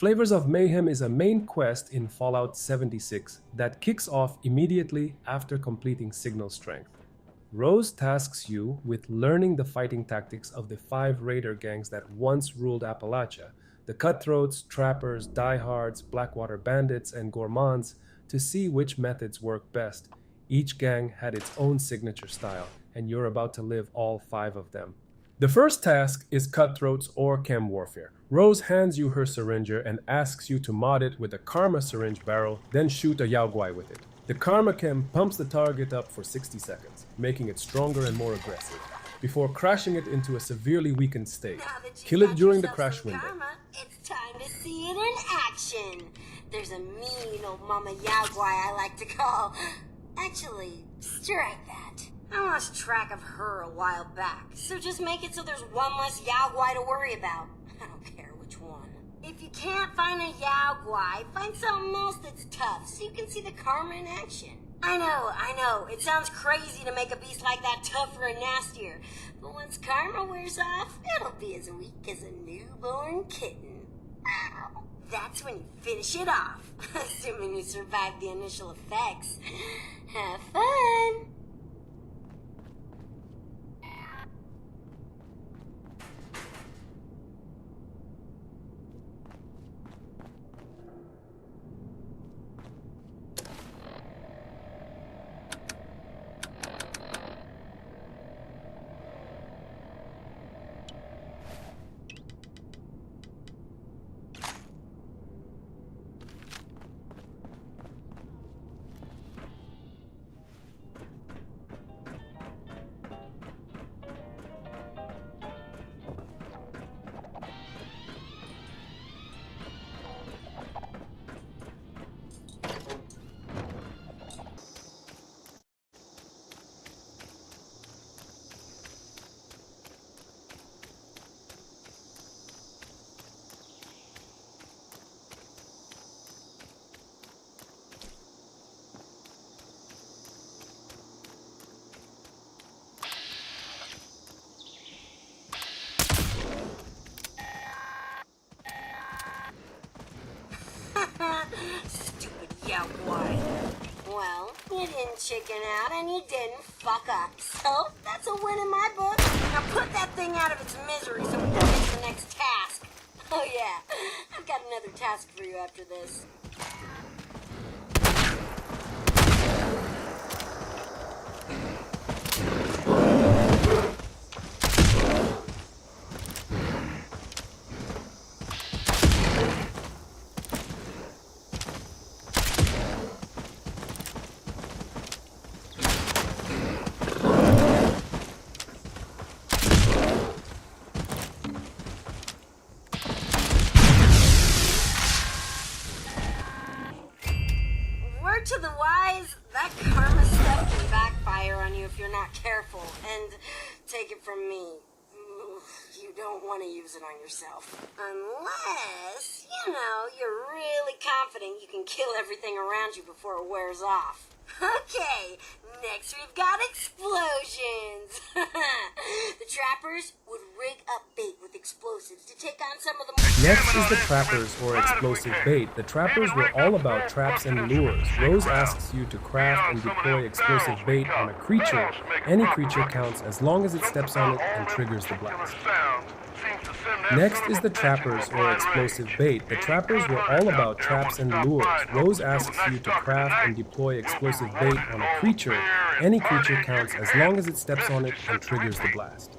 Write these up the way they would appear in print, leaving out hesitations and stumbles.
Flavors of Mayhem is a main quest in Fallout 76 that kicks off immediately after completing Signal Strength. Rose tasks you with learning the fighting tactics of the 5 raider gangs that once ruled Appalachia, the Cutthroats, Trappers, Diehards, Blackwater Bandits, and Gourmands, to see which methods work best. Each gang had its own signature style, and you're about to live all 5 of them. The first task is Cutthroats or Chem warfare. Rose hands you her Syringer and asks you to mod it with a Karma syringe barrel, then shoot a Guai with it. The Karma Chem pumps the target up for 60 seconds, making it stronger and more aggressive, before crashing it into a severely weakened state. Kill it during the crash window. Karma, it's time to see it in action. There's a mean old Mama Guai I like to call. Actually, strike that. I lost track of her a while back, so just make it so there's one less Guai to worry about. I don't care which one. If you can't find a Guai, find something else that's tough so you can see the Karma in action. I know, it sounds crazy to make a beast like that tougher and nastier, but once Karma wears off, it'll be as weak as a newborn kitten. Ow. That's when you finish it off, assuming you survive the initial effects. Have fun! Stupid Guai. Well, you didn't chicken out and you didn't fuck up. So, that's a win in my book. Now put that thing out of its misery so we can get to the next task. Oh yeah, I've got another task for you after this. To the wise, that karma stuff can backfire on you if you're not careful. And take it from me, you don't want to use it on yourself. Unless, you're really confident you can kill everything around you before it wears off. Okay, next we've got explosions. The trappers would rig up bait with explosives to take on some of the more... Next is the trappers or explosive bait. The trappers were all about traps and lures. Rose asks you to craft and deploy explosive bait on a creature. Any creature counts as long as it steps on it and triggers the blast. Next is the trappers or explosive bait. The trappers were all about traps and lures. Rose asks you to craft and deploy explosive bait on a creature. Any creature counts as long as it steps on it and triggers the blast.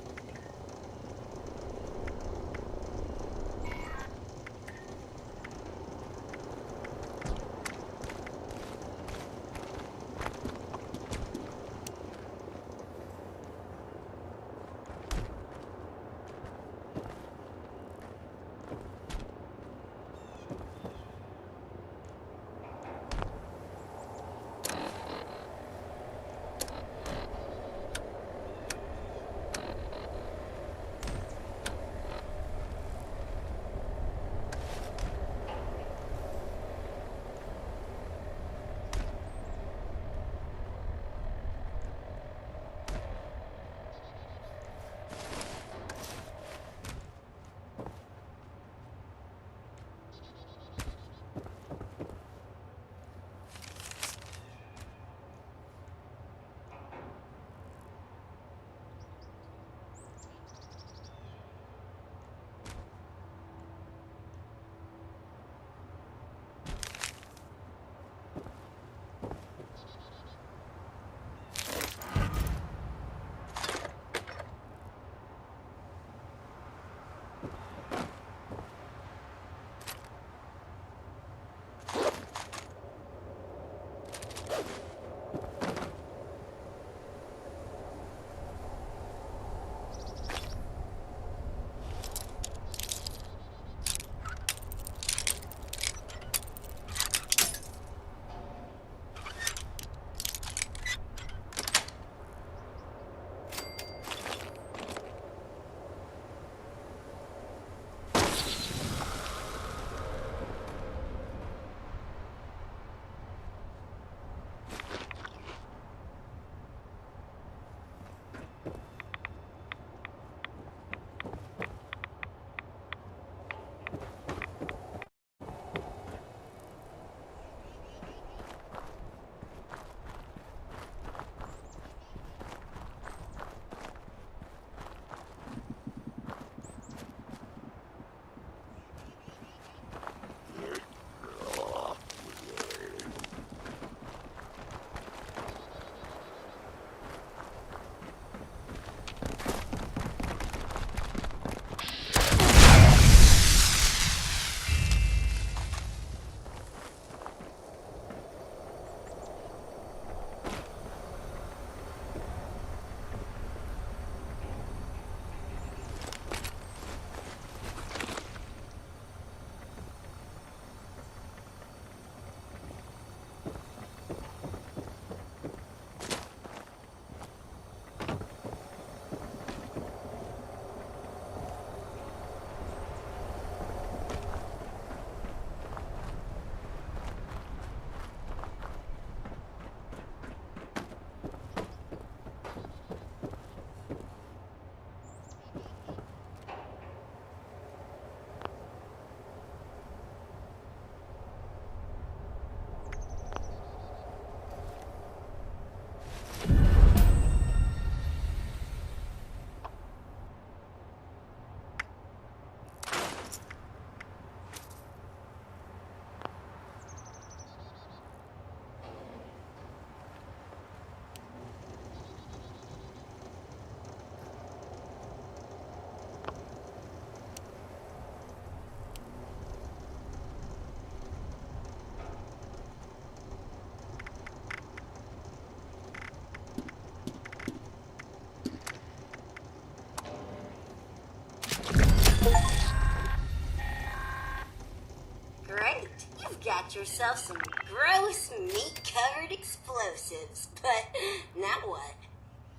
got yourself some gross meat-covered explosives. But now what?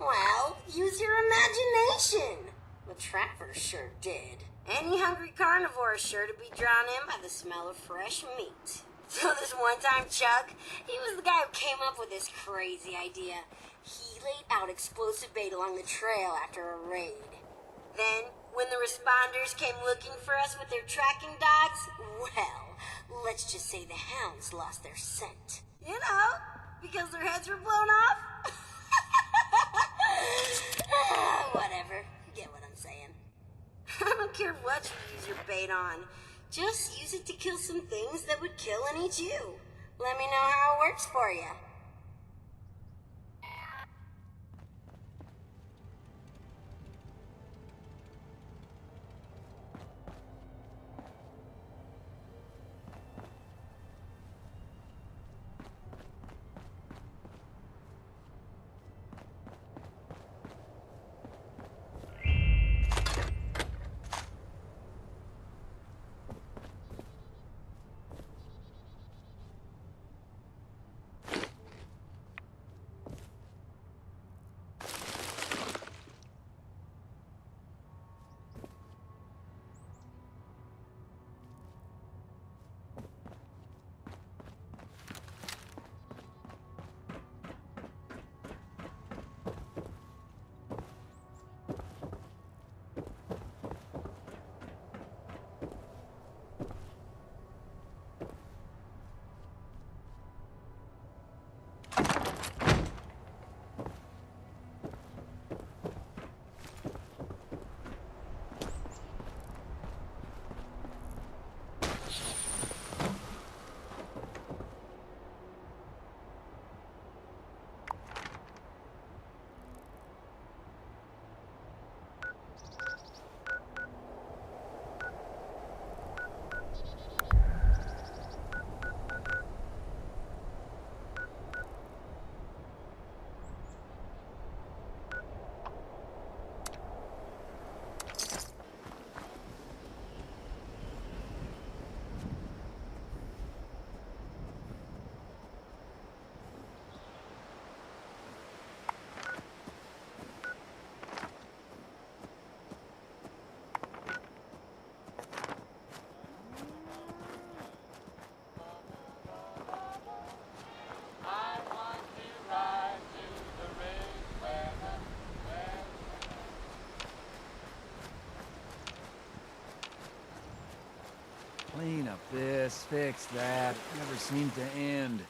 Well, use your imagination. The trappers sure did. Any hungry carnivore is sure to be drawn in by the smell of fresh meat. So this one time, Chuck, he was the guy who came up with this crazy idea. He laid out explosive bait along the trail after a raid. Then, when the responders came looking for us with their tracking dogs, well, let's just say the hounds lost their scent. You know, because their heads were blown off. Whatever. You get what I'm saying. I don't care what you use your bait on. Just use it to kill some things that would kill and eat you. Let me know how it works for you. Clean up this, fix that. Never seemed to end.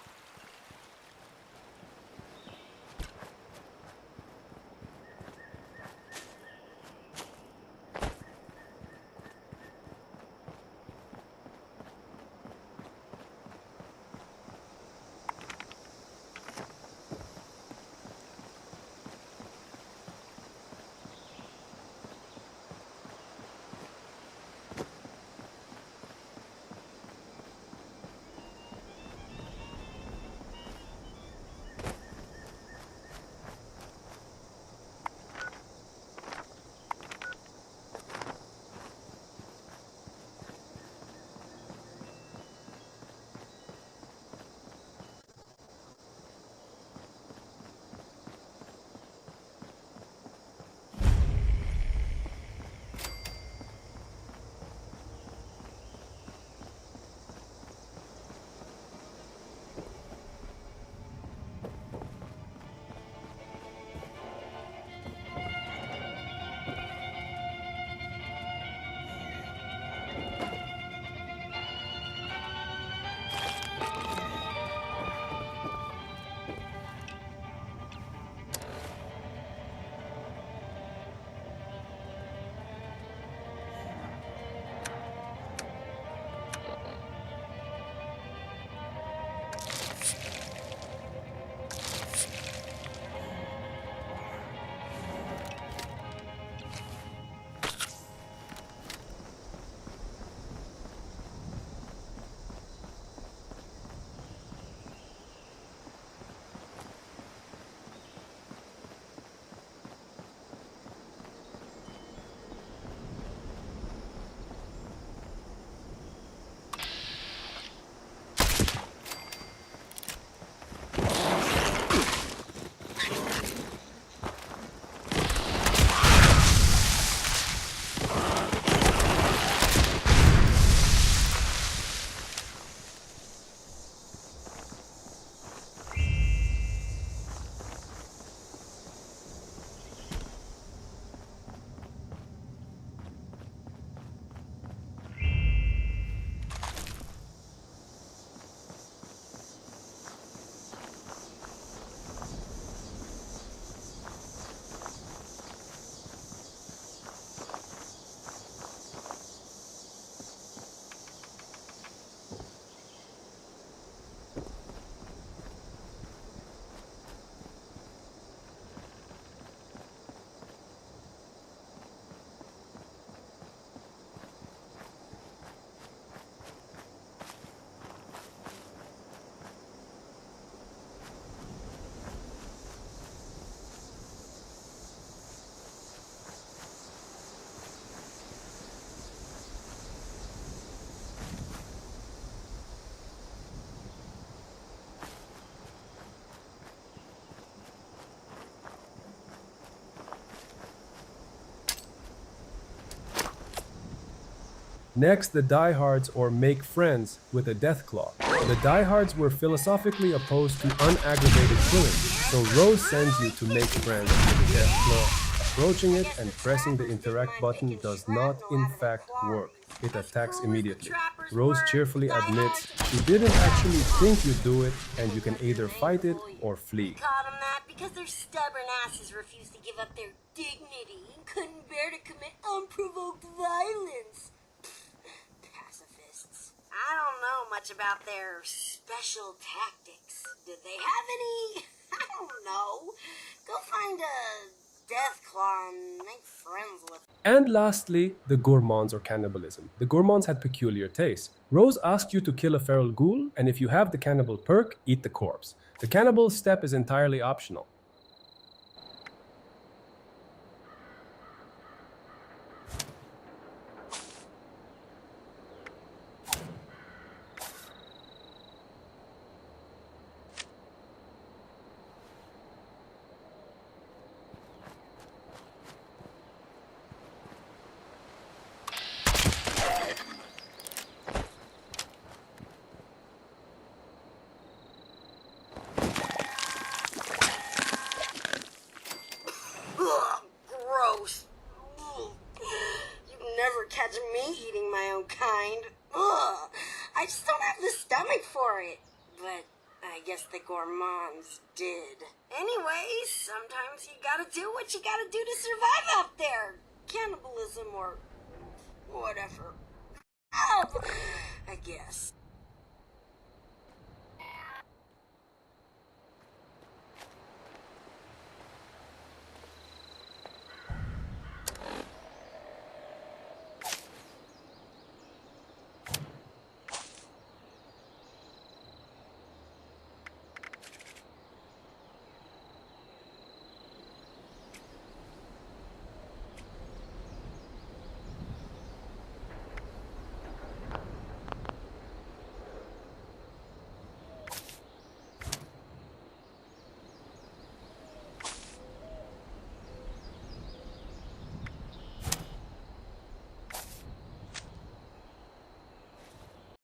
Next, the Diehards, or make friends, with a Deathclaw. The Diehards were philosophically opposed to unaggravated killing, so Rose sends you to make friends with a Deathclaw. Approaching it and pressing the interact button does not in fact work. It attacks immediately. Rose cheerfully admits she didn't actually think you'd do it, and you can either fight it or flee. Called them that because their stubborn asses refused to give up their dignity and couldn't bear to commit unprovoked violence. Pacifists. I don't know much about their special tactics. Did they have any? I don't know. Go find a Deathclaw and make friends with. And lastly, the Gourmands, or cannibalism. The Gourmands had peculiar tastes. Rose asked you to kill a feral ghoul, and if you have the cannibal perk, eat the corpse. The cannibal step is entirely optional. Gross. You'd never catch me eating my own kind. Ugh. I just don't have the stomach for it. But I guess the Gourmands did. Anyway, sometimes you gotta do what you gotta do to survive out there. Cannibalism or whatever. Oh, I guess.